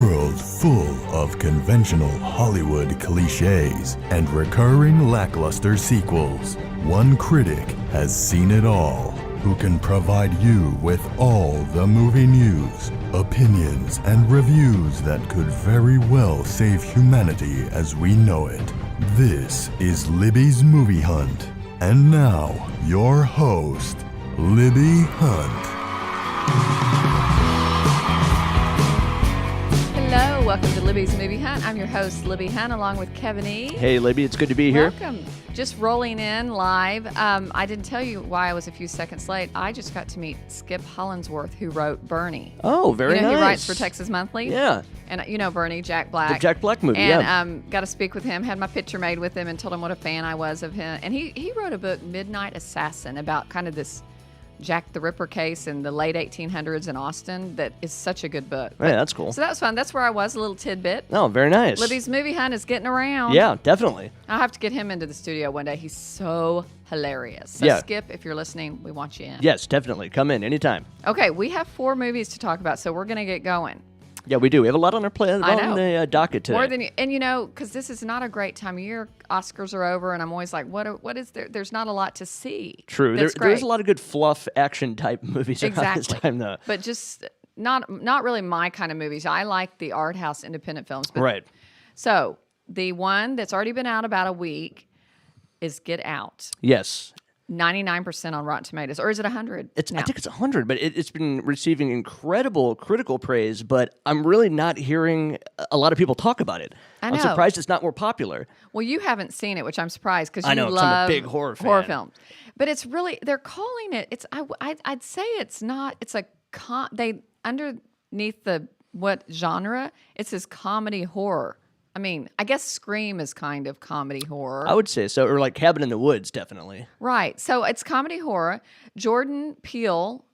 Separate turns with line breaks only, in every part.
World full of conventional Hollywood cliches and recurring lackluster sequels. One critic has seen it all, who can provide you with all the movie news, opinions, and reviews that could very well save humanity as we know it. This is Libby's Movie Hunt. And now, your host, Libby Hunt.
Hello, welcome to Libby's Movie Hunt. I'm your host, Libby Hunt, along with Kevin E.
Hey, Libby, it's good to be here.
Welcome. Just rolling in live. I didn't tell you why I was a few seconds late. I just got to meet Skip Hollandsworth, who wrote Bernie.
Oh, very nice.
He writes for Texas Monthly.
Yeah.
And you know Bernie, Jack Black.
The Jack Black movie,
and, got to speak with him, had my picture made with him, and told him what a fan I was of him. And he wrote a book, Midnight Assassin, about kind of this Jack the Ripper case in the late 1800s in Austin. That is such a good book.
Yeah, that's cool.
So that was fun. That's where I was, a little tidbit.
Oh, very nice.
Libby's Movie Hunt is getting around.
Yeah, definitely.
I'll have to get him into the studio one day. He's so hilarious. So
Yeah.
Skip, if you're listening, we want you in.
Yes, definitely. Come in anytime.
Okay, we have 4 movies to talk about, so we're going to get going.
Yeah, we do. We have a lot on our plate on the docket today.
More than you, and you know, because this is not a great time of year. Oscars are over, and I'm always like, what is there? There's not a lot to see.
True. There's a lot of good fluff action type movies around this time, though.
But just not really my kind of movies. I like the art house independent films. But,
Right.
So the one that's already been out about a week is Get Out.
Yes.
99% on Rotten Tomatoes, or is it 100?
I think it's 100, but it's been receiving incredible critical praise, but I'm really not hearing a lot of people talk about it.
I know.
I'm surprised it's not more popular.
Well, you haven't seen it, which I'm surprised because
I know,
you
'cause I'm a
love
big horror fan.
films. But it's really, they're calling it, I'd say it's not, it's a, they, underneath the, what genre, it says comedy horror. I mean, I guess Scream is kind of comedy horror.
I would say so, or like Cabin in the Woods, definitely.
Right. So it's comedy horror. Jordan Peele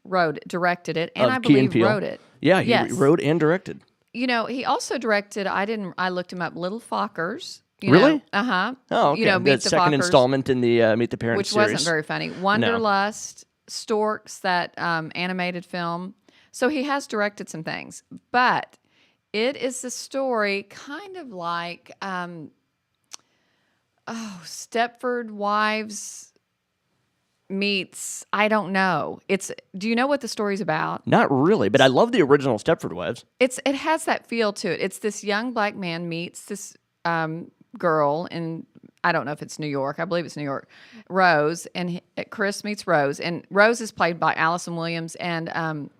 directed it, and
Of
I
Key and
believe
Peele.
wrote it.
Yeah, he wrote and directed.
You know, he also directed, I looked him up, Little Fockers.
Really?
Uh-huh.
Oh, okay.
You know, Meet
the
the
second
Fockers,
installment in the Meet the Parents
which
series.
wasn't very funny. Wanderlust, Storks, that animated film. So he has directed some things, but it is the story kind of like Stepford Wives meets, I don't know. Do you know what the story's about?
Not really, but I love the original Stepford Wives.
It has that feel to it. It's this young black man meets this girl in, I don't know if it's New York. I believe it's New York. Rose, and Chris meets Rose, and Rose is played by Allison Williams, and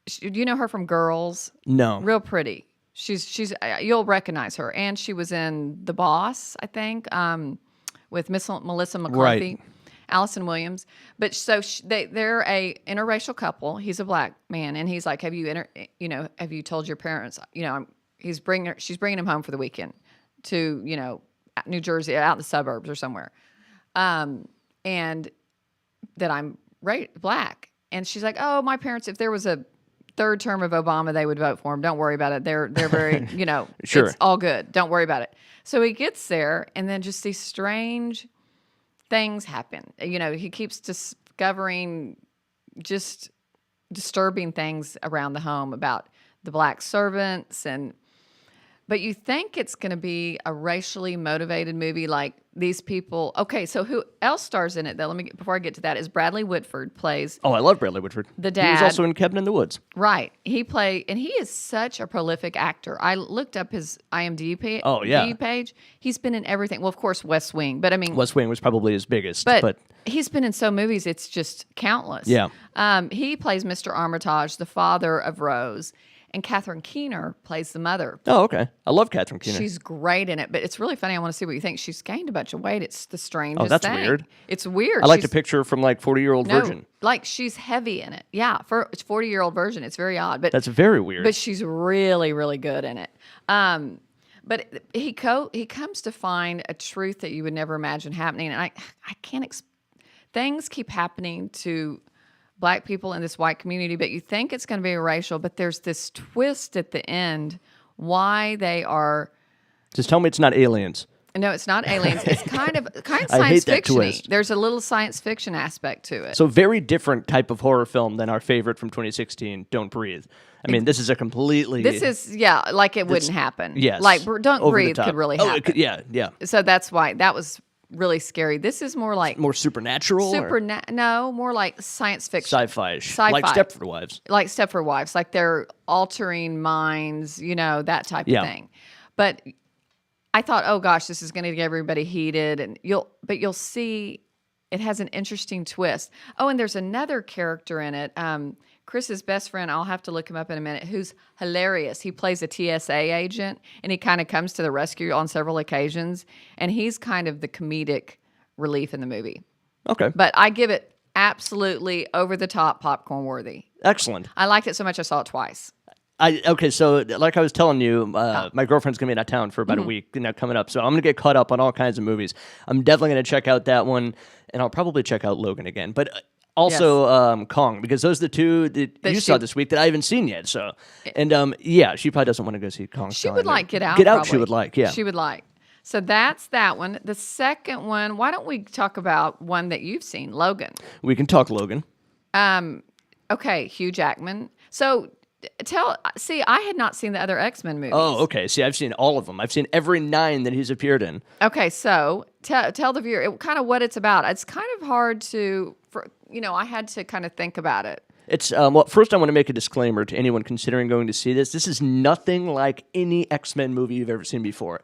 do you know her from Girls?
No.
Real pretty. She's you'll recognize her, and she was in The Boss, I think, with Melissa McCarthy.
Right.
Allison Williams. But so they're a interracial couple. He's a black man, and he's like, have you told your parents? You know, she's bringing him home for the weekend to, you know, New Jersey, out in the suburbs or somewhere, and that I'm black. And she's like, oh, my parents, if there was a third term of Obama, they would vote for him. Don't worry about it. They're very, you know,
Sure.
It's all good. Don't worry about it. So he gets there, and then just these strange things happen. You know, he keeps discovering just disturbing things around the home about the black servants, but you think it's going to be a racially motivated movie, like these people. Okay, so who else stars in it, though? Before I get to that, is Bradley Whitford plays.
Oh, I love Bradley Whitford.
The dad.
He was also in Cabin in the Woods.
Right. And he is such a prolific actor. I looked up his IMDb page. He's been in everything. Well, of course, West Wing, but I mean,
West Wing was probably his biggest.
But he's been in so movies, it's just countless.
Yeah.
He plays Mr. Armitage, the father of Rose, and Catherine Keener plays the mother.
Oh, okay. I love Catherine Keener.
She's great in it, but it's really funny. I want to see what you think. She's gained a bunch of weight. It's the strangest
that's
thing.
weird.
It's weird.
I like to picture her from like 40-year-old
No,
virgin.
like she's heavy in it. Yeah, it's 40-year-old version. It's very odd, but
That's very weird.
But she's really, really good in it. But he comes to find a truth that you would never imagine happening, and I can't. Things keep happening to black people in this white community, but you think it's going to be racial, but there's this twist at the end why they are.
Just tell me it's not aliens.
No, it's not aliens. It's kind of
I
science
hate that
fiction-y.
twist.
There's a little science fiction aspect to it.
So very different type of horror film than our favorite from 2016, Don't Breathe. I mean, this is a completely.
This is like it wouldn't happen.
Yes.
Like Don't
over the
Breathe
top.
could really
Oh,
happen.
it could, yeah.
So that's why that was really scary. This is more like
More supernatural.
no, more like science fiction.
Sci-fi-ish.
Sci-fi.
Like Stepford Wives.
Like Stepford Wives, like they're altering minds, that type
Yeah.
of thing. But I thought, oh gosh, this is going to get everybody heated, and you'll see it has an interesting twist. Oh, and there's another character in it, Chris's best friend. I'll have to look him up in a minute. Who's hilarious. He plays a TSA agent, and he kind of comes to the rescue on several occasions, and he's kind of the comedic relief in the movie.
Okay.
But I give it absolutely over the top popcorn worthy.
Excellent.
I liked it so much I saw it twice.
Okay, so like I was telling you, my girlfriend's going to be out of town for about
Mm-hmm.
a week coming up, so I'm going to get caught up on all kinds of movies. I'm definitely going to check out that one, and I'll probably check out Logan again. But also Kong, because those are the two that you saw this week that I haven't seen yet. So, and she probably doesn't want to go see Kong.
She would like Get Out.
Get Out,
probably.
she would like, yeah.
She would like. So that's that one. The second one, why don't we talk about one that you've seen, Logan?
We can talk Logan.
Okay, Hugh Jackman. So I had not seen the other X-Men movies.
Oh, okay. See, I've seen all of them. I've seen every 9 that he's appeared in.
Okay, so tell the viewer kind of what it's about. It's kind of hard I had to kind of think about it.
It's well. First, I want to make a disclaimer to anyone considering going to see this. This is nothing like any X-Men movie you've ever seen before.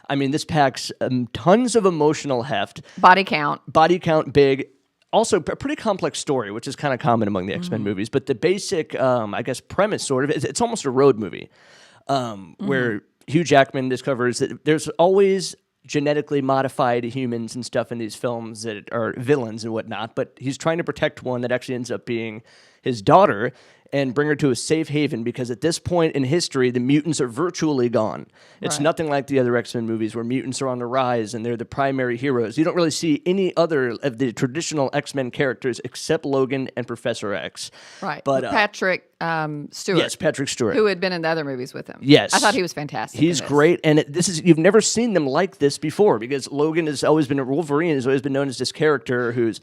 I mean, this packs tons of emotional heft.
Body count
Big. Also, a pretty complex story, which is kind of common among the X-Men movies. But the basic, premise sort of, it's almost a road movie where Hugh Jackman discovers that there's always genetically modified humans and stuff in these films that are villains and whatnot. But he's trying to protect one that actually ends up being his daughter and bring her to a safe haven, because at this point in history, the mutants are virtually gone. It's nothing like the other X-Men movies where mutants are on the rise and they're the primary heroes. You don't really see any other of the traditional X-Men characters except Logan and Professor X.
Right.
But
Patrick Stewart.
Yes, Patrick Stewart.
Who had been in the other movies with him.
Yes.
I thought he was fantastic.
He's
in this.
great, and you've never seen them like this before, because Logan has always been Wolverine has always been known as this character who's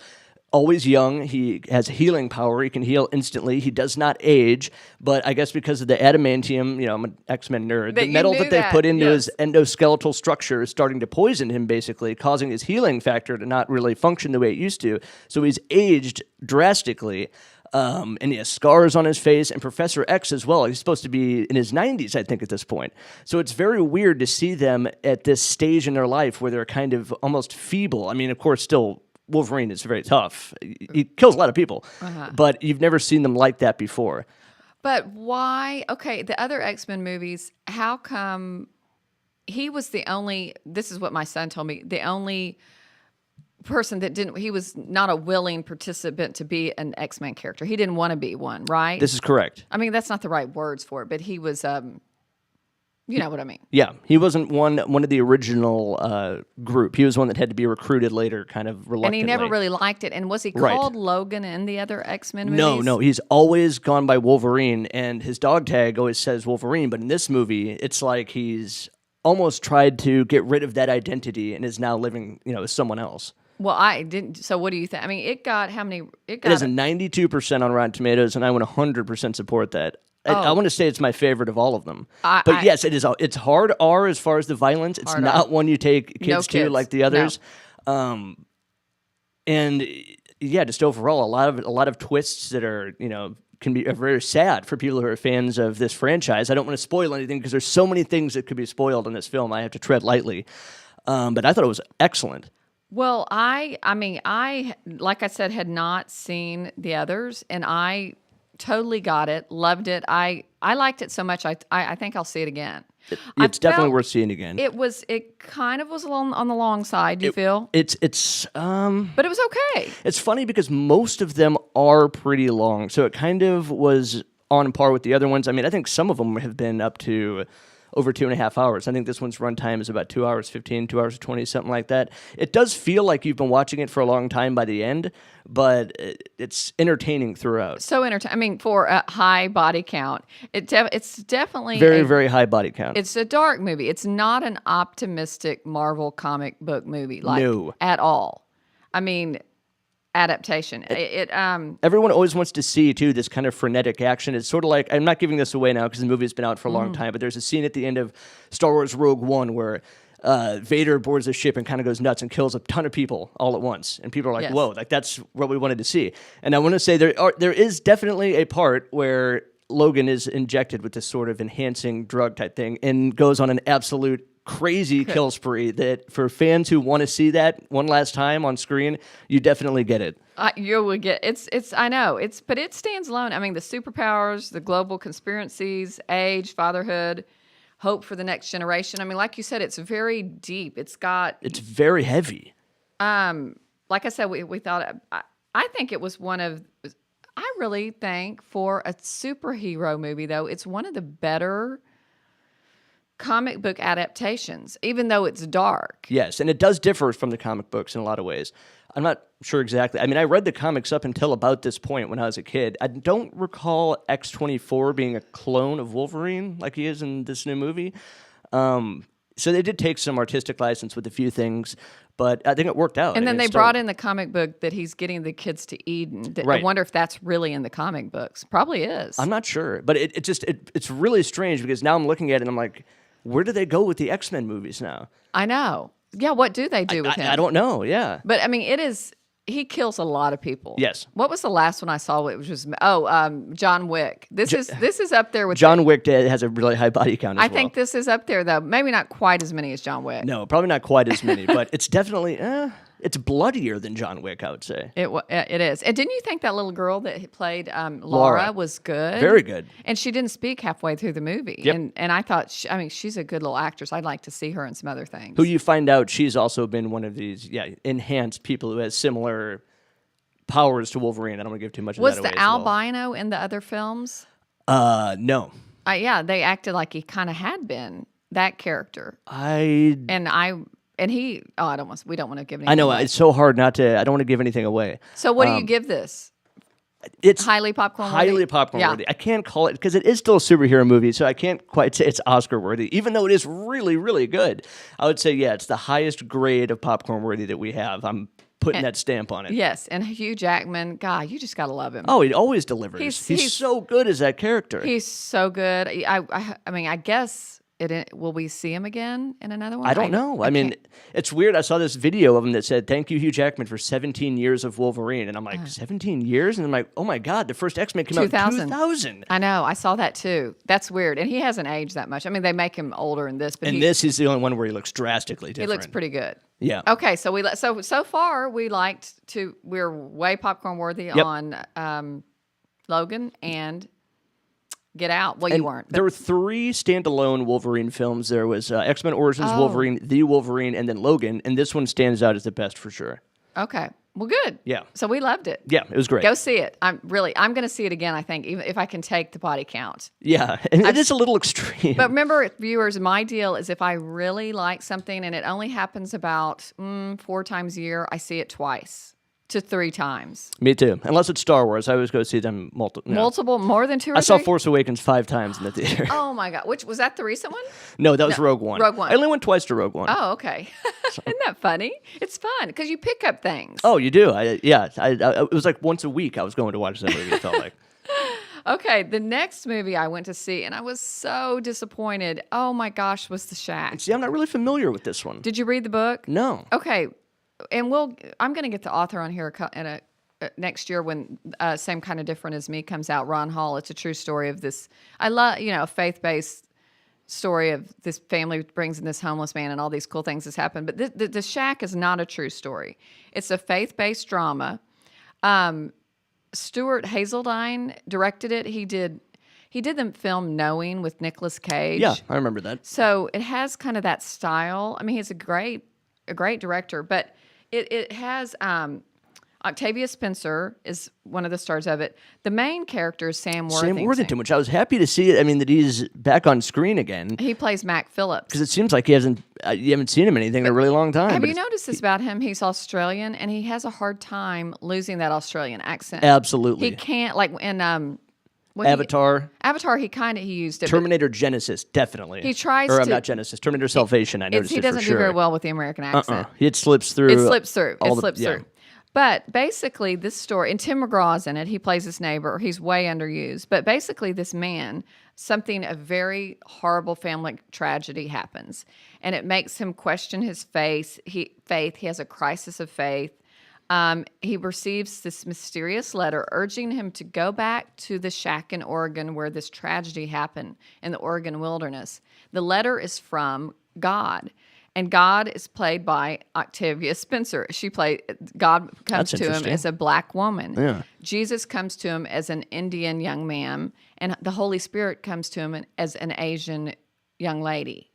always young. He has healing power. He can heal instantly. He does not age. But I guess because of the adamantium, I'm an X-Men nerd, the metal that they've put into his endoskeletal structure is starting to poison him, basically, causing his healing factor to not really function the way it used to. So he's aged drastically. And he has scars on his face, and Professor X as well. He's supposed to be in his 90s, I think, at this point. So it's very weird to see them at this stage in their life where they're kind of almost feeble. I mean, of course, still Wolverine is very tough. He kills a lot of people, but you've never seen them like that before.
But why? Okay, the other X-Men movies, how come he was the only, this is what my son told me, the only person that he was not a willing participant to be an X-Men character. He didn't want to be one, right?
This is correct.
I mean, that's not the right words for it, but he was, you know what I mean.
Yeah, he wasn't one of the original group. He was one that had to be recruited later, kind of reluctantly.
And he never really liked it. And was he called Logan in the other X-Men movies?
No. He's always gone by Wolverine, and his dog tag always says Wolverine. But in this movie, it's like he's almost tried to get rid of that identity and is now living, as someone else.
Well, I didn't. So what do you think? I mean, it got how many?
It has a 92% on Rotten Tomatoes, and I would 100% support that. I want to say it's my favorite of all of them. Yes, it is. It's hard R as far as the violence. It's not one you take kids to like the others. No. And yeah, just overall, a lot of twists that are can be very sad for people who are fans of this franchise. I don't want to spoil anything because there's so many things that could be spoiled in this film. I have to tread lightly. But I thought it was excellent.
Well, I mean, like I said, had not seen the others, and I totally got it, loved it. I liked it so much. I think I'll see it again.
It's definitely worth seeing again.
It kind of was on the long side. Do you feel?
But
it was okay.
It's funny because most of them are pretty long, so it kind of was on par with the other ones. I mean, I think some of them have been up to over 2.5 hours. I think this one's runtime is about 2 hours 15, 2 hours 20, something like that. It does feel like you've been watching it for a long time by the end, but it's entertaining throughout.
So entertaining. I mean, for a high body count, it's definitely
very high body count.
It's a dark movie. It's not an optimistic Marvel comic book movie,
No.
at all. I mean, adaptation.
Everyone always wants to see, too, this kind of frenetic action. It's sort of like, I'm not giving this away now because the movie has been out for a long time, but there's a scene at the end of Star Wars Rogue One where Vader boards a ship and kind of goes nuts and kills a ton of people all at once. And people are like,
Yes.
whoa, like that's what we wanted to see. And I want to say there is definitely a part where Logan is injected with this sort of enhancing drug type thing and goes on an absolute crazy kill spree that for fans who want to see that one last time on screen, you definitely get it.
You would get it's. I know it's, but it stands alone. I mean, the superpowers, the global conspiracies, age, fatherhood, hope for the next generation. I mean, like you said, it's very deep. It's
very heavy.
Like I said, we thought. I think it was one of. I really think for a superhero movie, though, it's one of the better comic book adaptations, even though it's dark.
Yes, and it does differ from the comic books in a lot of ways. I'm not sure exactly. I mean, I read the comics up until about this point when I was a kid. I don't recall X-24 being a clone of Wolverine like he is in this new movie. So they did take some artistic license with a few things, but I think it worked out.
And then they brought in the comic book that he's getting the kids to Eden.
Right.
I wonder if that's really in the comic books. Probably is.
I'm not sure, but it's really strange because now I'm looking at it and I'm like, where do they go with the X-Men movies now?
I know. Yeah, what do they do with him?
I don't know, yeah.
But, I mean, he kills a lot of people.
Yes.
What was the last one I saw? Which was John Wick. This is up there with
John Wick has a really high body count as
I
well.
think this is up there, though. Maybe not quite as many as John Wick.
No, probably not quite as many, but it's definitely it's bloodier than John Wick, I would say.
It is. And didn't you think that little girl that played Laura
Laura.
was good?
Very good.
And she didn't speak halfway through the movie.
Yep.
And I thought, she's a good little actress. I'd like to see her in some other things.
Who you find out she's also been one of these enhanced people who has similar powers to Wolverine. I don't want to give too much of
Was
that away
the
as well.
albino in the other films?
No.
Yeah, they acted like he kind of had been that character.
I
We don't want to give anything
know
away.
it's so hard not to. I don't want to give anything away.
So what do you give this?
It's
Highly popcorn worthy?
highly popcorn worthy. I can't call it because it is still a superhero movie, so I can't quite say it's Oscar worthy, even though it is really, really good. I would say, it's the highest grade of popcorn worthy that we have. I'm putting that stamp on it.
Yes, and Hugh Jackman, God, you just gotta love him.
Oh, he always delivers.
He's
so good as that character.
He's so good. I mean, I guess will we see him again in another one?
I don't know. I mean, it's weird. I saw this video of him that said, "Thank you, Hugh Jackman, for 17 years of Wolverine." And I'm like, 17 years? And I'm like, oh my God, the first X-Men came out in 2000.
I know. I saw that too. That's weird. And he hasn't aged that much. I mean, they make him older in this, but
this is the only one where he looks drastically different.
He looks pretty good.
Yeah.
Okay, so so far we're way popcorn worthy on Logan and Get Out. Well, you weren't.
There were 3 standalone Wolverine films. There was X-Men Origins Wolverine, The Wolverine, and then Logan. And this one stands out as the best for sure.
Okay. Well, good.
Yeah.
So we loved it.
Yeah, it was great.
Go see it. I'm going to see it again, I think, even if I can take the body count.
Yeah, and it is a little extreme.
But remember, viewers, my deal is if I really like something and it only happens about 4 times a year, I see it twice to 3 times.
Me too. Unless it's Star Wars, I always go see them
Multiple, more than 2 or 3?
I saw Force Awakens 5 times in the theater.
Oh my God. Which was that the recent one?
No, that was Rogue One.
Rogue One.
I only went twice to Rogue One.
Oh, okay. Isn't that funny? It's fun because you pick up things.
Oh, you do? It was like once a week I was going to watch that movie, it felt like.
Okay, the next movie I went to see, and I was so disappointed. Oh my gosh, was The Shack.
See, I'm not really familiar with this one.
Did you read the book?
No.
Okay, and I'm going to get the author on here next year when Same Kind of Different as Me comes out. Ron Hall. It's a true story of this. I love a faith-based story of this family brings in this homeless man and all these cool things that's happened. But the Shack is not a true story. It's a faith-based drama. Stuart Hazeldine directed it. He did the film Knowing with Nicolas Cage.
Yeah, I remember that.
So it has kind of that style. I mean, he's a great director, but it has Octavia Spencer is one of the stars of it. The main character is Sam Worthington.
Which I was happy to see. I mean, that he's back on screen again.
He plays Mac Phillips.
Because it seems like you haven't seen him in anything in a really long time.
Have you noticed this about him? He's Australian, and he has a hard time losing that Australian accent.
Absolutely.
He can't, like in
Avatar.
He used it.
Terminator Genesis, definitely.
He tries
or,
to.
not Genesis. Terminator Salvation, I noticed
He
it for
doesn't
sure.
do very well with the American accent.
It slips through.
It slips through.
through.
But basically, this story, and Tim McGraw's in it. He plays his neighbor. He's way underused. But basically, this man, a very horrible family tragedy happens, and it makes him question his faith. He has a crisis of faith. He receives this mysterious letter urging him to go back to the shack in Oregon where this tragedy happened in the Oregon wilderness. The letter is from God. And God is played by Octavia Spencer. God comes to him as a black woman.
Yeah.
Jesus comes to him as an Indian young man, and the Holy Spirit comes to him as an Asian young lady.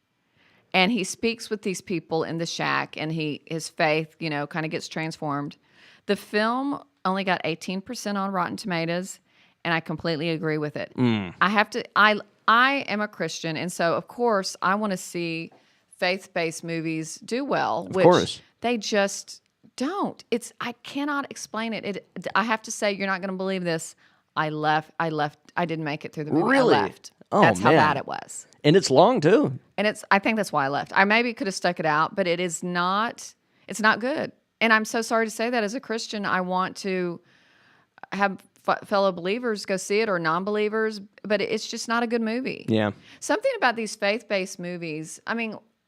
And he speaks with these people in the shack, and his faith, kind of gets transformed. The film only got 18% on Rotten Tomatoes, and I completely agree with it. I am a Christian, and so of course I want to see faith-based movies do well, which they just don't. I cannot explain it. I have to say, you're not going to believe this. I didn't make it through the movie.
Really?
I left.
Oh,
That's how
man.
bad it was.
And it's long too.
And I think that's why I left. I maybe could have stuck it out, but it's not good. And I'm so sorry to say that as a Christian. I want to have fellow believers go see it or non-believers, but it's just not a good movie.
Yeah.
Something about these faith-based movies,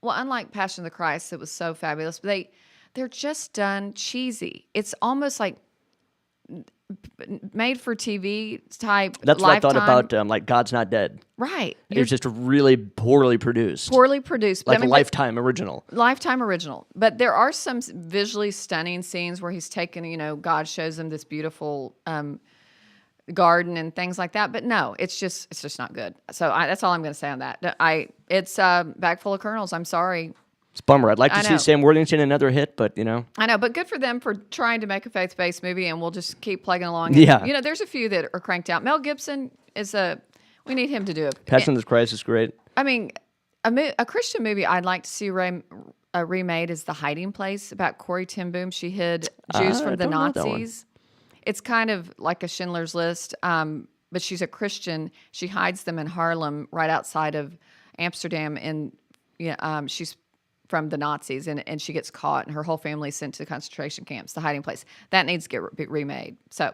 unlike Passion of the Christ, it was so fabulous, but they're just done cheesy. It's almost like made for TV type.
That's
Lifetime.
what I thought about like God's Not Dead.
Right.
It was just really poorly produced.
Poorly produced.
Like a Lifetime original.
Lifetime original. But there are some visually stunning scenes where he's taken, God shows him this beautiful garden and things like that. But no, it's just not good. So that's all I'm going to say on that. It's Bag Full of Kernels. I'm sorry.
It's a bummer. I'd like to see Sam Worthington another hit, but
I know, but good for them for trying to make a faith-based movie, and we'll just keep plugging along.
Yeah.
And, there's a few that are cranked out. Mel Gibson we need him to do it.
Passion of the Christ is great.
A Christian movie I'd like to see remade is The Hiding Place, about Corrie ten Boom. She hid Jews from the Nazis. It's kind of like a Schindler's List, but she's a Christian. She hides them in Harlem, right outside of Amsterdam, and she's from the Nazis, and she gets caught, and her whole family's sent to concentration camps. The Hiding Place that needs to get remade. So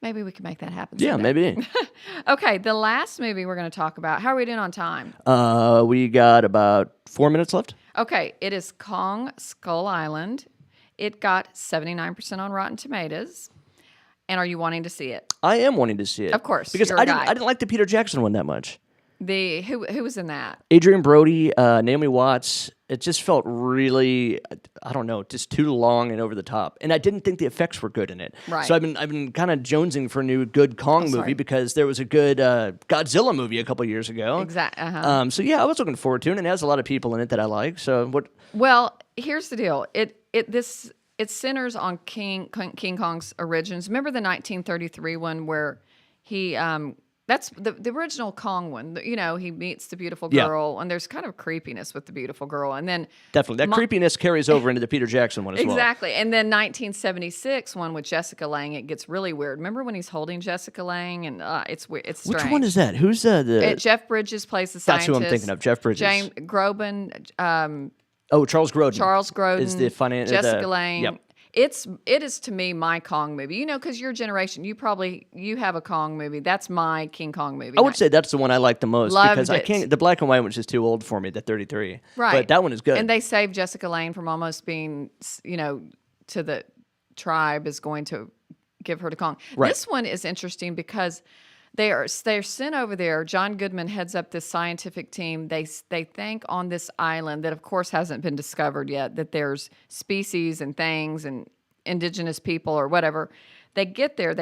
maybe we can make that happen.
Yeah,
someday.
maybe.
Okay, the last movie we're going to talk about. How are we doing on time?
We got about 4 minutes left.
Okay, it is Kong Skull Island. It got 79% on Rotten Tomatoes. And are you wanting to see it?
I am wanting to see it.
Of course,
Because
you're a guy.
I didn't like the Peter Jackson one that much.
Who was in that?
Adrian Brody, Naomi Watts. It just felt really, I don't know, just too long and over the top. And I didn't think the effects were good in it.
Right.
So I've been kind of jonesing for a new good Kong movie because there was a good Godzilla movie a couple years ago.
Exactly. Uh-huh.
So yeah, I was looking forward to it, and it has a lot of people in it that I like. So what?
Well, here's the deal. It centers on King Kong's origins. Remember the 1933 one where he that's the original Kong one. He meets the beautiful girl, and there's kind of creepiness with the beautiful girl, and then
Definitely. That creepiness carries over into the Peter Jackson one as well.
exactly. And then 1976 one with Jessica Lange, it gets really weird. Remember when he's holding Jessica Lange, and it's weird. It's strange.
Which one is that? Who's the?
Jeff Bridges plays the
That's
scientist.
who I'm thinking of. Jeff Bridges.
James Groban.
Charles Grodin.
Charles Grodin.
is the finance.
Jessica Lange.
Yep.
It is to me my Kong movie. Because your generation, you have a Kong movie. That's my King Kong movie.
I would say that's the one I like the most
Loved
because I
it.
can't. The black and white one's just too old for me. The 33,
Right.
But that one is good.
And they saved Jessica Lange from almost being, to the tribe is going to give her to Kong.
Right.
This one is interesting because they're sent over there. John Goodman heads up this scientific team. They think on this island that, of course, hasn't been discovered yet, that there's species and things and indigenous people or whatever. They get there.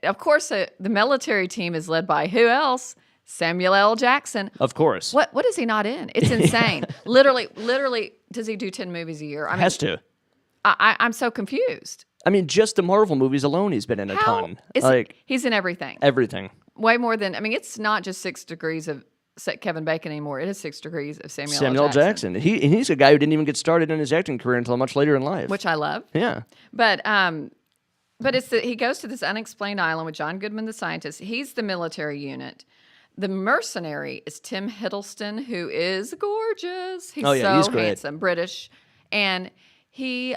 Of course, the military team is led by who else? Samuel L. Jackson.
Of course.
What is he not in? It's insane. literally, does he do 10 movies a year?
Has to.
I'm so confused.
Just the Marvel movies alone, he's been in a ton.
He's in everything.
Everything.
Way more than, it's not just 6 degrees of Kevin Bacon anymore. It is 6 degrees of Samuel
L. Jackson. He's a guy who didn't even get started in his acting career until much later in life.
Which I love.
Yeah.
But he goes to this unexplained island with John Goodman, the scientist. He's the military unit. The mercenary is Tim Hiddleston, who is gorgeous. He's
he's great.
handsome, British. And he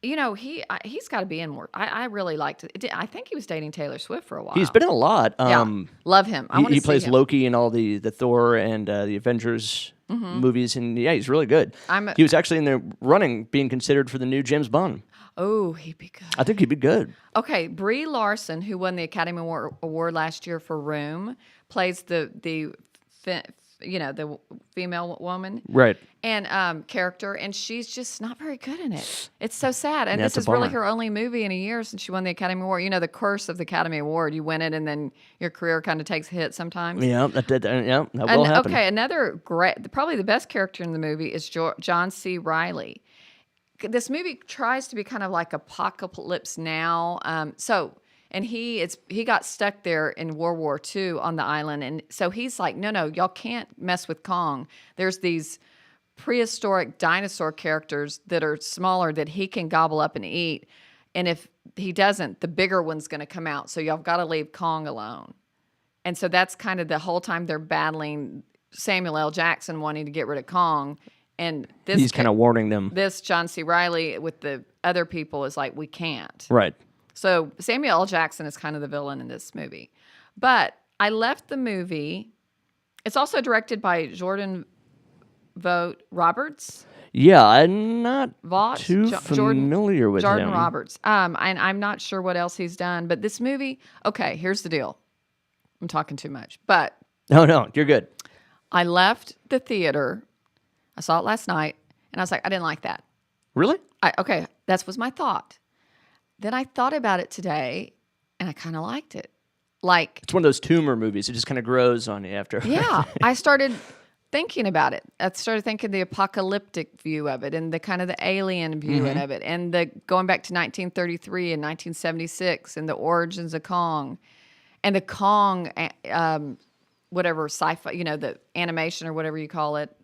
he's got to be in more. I really liked it. I think he was dating Taylor Swift for a while.
He's been in a lot.
Yeah, love him. I want to
He
see
plays
him.
Loki in all the Thor and the Avengers movies, and yeah, he's really good. He was actually in the running, being considered for the new James Bond.
Oh, he'd be good.
I think he'd be good.
Okay, Brie Larson, who won the Academy Award last year for Room, plays the female woman,
Right.
and character, and she's just not very good in it. It's so sad. And
Yeah,
this
it's
is
a
really
bummer.
her only movie in a year since she won the Academy Award. The curse of the Academy Award. You win it, and then your career kind of takes a hit sometimes.
Yeah, that will happen.
Okay, another great, probably the best character in the movie is John C. Reilly. This movie tries to be kind of like Apocalypse Now. And he got stuck there in World War II on the island, and so he's like, no, y'all can't mess with Kong. There's these prehistoric dinosaur characters that are smaller that he can gobble up and eat, and if he doesn't, the bigger one's going to come out. So y'all got to leave Kong alone. And so that's kind of the whole time they're battling Samuel L. Jackson wanting to get rid of Kong. And
He's kind of warning them.
This John C. Reilly with the other people is like, we can't.
Right.
So Samuel L. Jackson is kind of the villain in this movie. But I left the movie. It's also directed by Jordan Vogt Roberts.
Yeah, I'm not
Vought?
too familiar with
Jordan
him.
Roberts. And I'm not sure what else he's done. But this movie, okay, here's the deal. I'm talking too much. But
No, you're good.
I left the theater. I saw it last night, and I was like, I didn't like that.
Really?
Okay, that was my thought. Then I thought about it today, and I kind of liked it. Like,
It's one of those tumor movies. It just kind of grows on you after.
yeah, I started thinking about it. I started thinking the apocalyptic view of it, and the kind of the alien view of it, and the going back to 1933 and 1976, and the origins of Kong, and the Kong, whatever sci-fi, the animation or whatever you call it.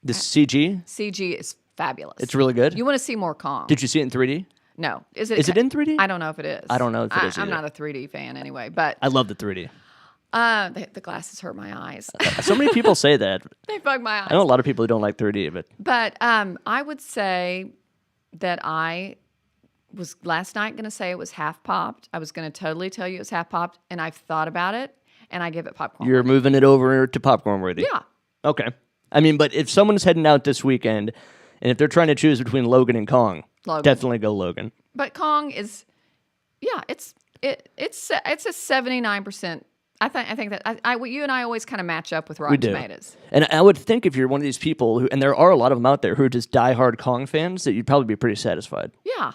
The CG?
CG is fabulous.
It's really good?
You want to see more Kong?
Did you see it in 3D?
No.
Is it in 3D?
I don't know if it is.
I don't know if it is
I'm
either.
not a 3D fan anyway, but
I love the 3D.
the glasses hurt my eyes.
So many people say that.
They bug my eyes.
I know a lot of people who don't like 3D,
But I would say that I was last night going to say it was half popped. I was going to totally tell you it was half popped, and I've thought about it, and I give it popcorn.
you're moving it over to popcorn worthy.
Yeah.
Okay. I mean, but if someone's heading out this weekend, and if they're trying to choose between Logan and Kong,
Logan.
definitely go Logan.
But Kong is, yeah, it's a 79%. I think that you and I always kind of match up with Rotten
do.
Tomatoes.
And I would think if you're one of these people who, and there are a lot of them out there who are just diehard Kong fans, that you'd probably be pretty satisfied.
Yeah.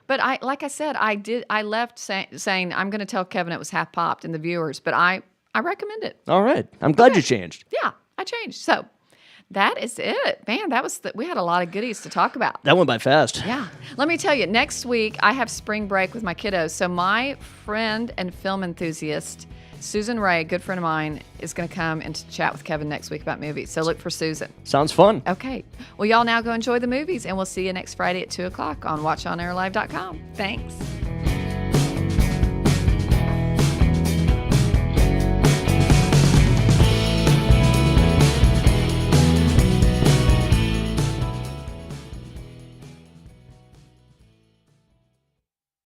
But like I said, I left saying I'm going to tell Kevin it was half popped and the viewers, but I recommend it.
All right. I'm glad you changed.
Yeah, I changed. So that is it. Man, we had a lot of goodies to talk about.
That went by fast.
Yeah. Let me tell you, next week I have spring break with my kiddos. So my friend and film enthusiast, Susan Ray, good friend of mine, is going to come and chat with Kevin next week about movies. So look for Susan.
Sounds fun.
Okay. Well, y'all now go enjoy the movies, and we'll see you next Friday at 2 o'clock on watchonairlive.com. Thanks.